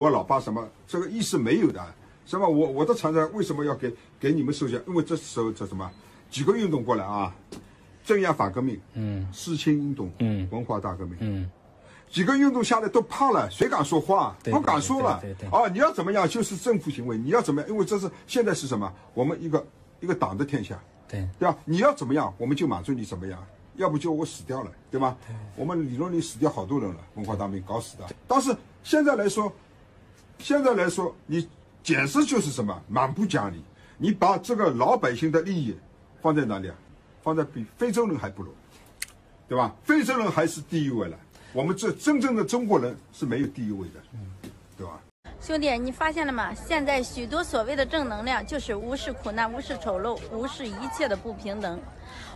我老爸什么这个意思没有的，什么我的船长为什么要给你们收下？因为这时候这什么几个运动过来啊，镇压反革命，四清运动，文化大革命，几个运动下来都怕了，谁敢说话？不敢说了。啊，你要怎么样就是政府行为，你要怎么样？因为这是现在是什么？我们一个党的天下，对吧？你要怎么样，我们就满足你怎么样。要不就我死掉了，对吧？我们理论里死掉好多人了，文化大革命搞死的。但是现在来说，你简直就是什么蛮不讲理。你把这个老百姓的利益放在哪里啊？放在比非洲人还不如，对吧？非洲人还是第一位了，我们这真正的中国人是没有第一位的，对吧？兄弟，你发现了吗？现在许多所谓的正能量，就是无视苦难，无视丑陋，无视一切的不平等，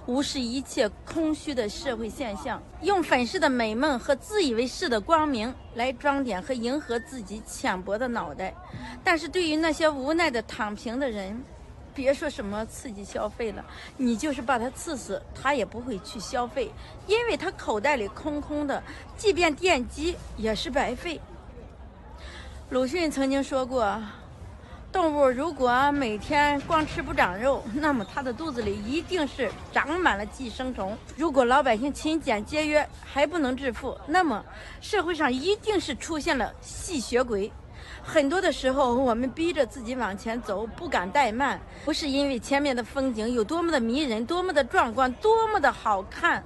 无视一切空虚的社会现象，用粉饰的美梦和自以为是的光明来装点和迎合自己浅薄的脑袋。但是对于那些无奈的躺平的人，别说什么刺激消费了，你就是把他刺死，他也不会去消费，因为他口袋里空空的，即便电击也是白费。鲁迅曾经说过，动物如果每天光吃不长肉，那么它的肚子里一定是长满了寄生虫。如果老百姓勤俭节约还不能致富，那么社会上一定是出现了吸血鬼。很多的时候，我们逼着自己往前走，不敢怠慢，不是因为前面的风景有多么的迷人，多么的壮观，多么的好看。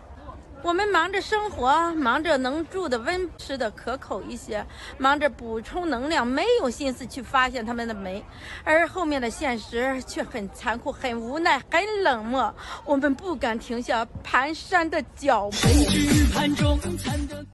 我们忙着生活，忙着能住的温吃的可口一些，忙着补充能量，没有心思去发现它们的美，而后面的现实却很残酷，很无奈，很冷漠。我们不敢停下蹒跚的脚步。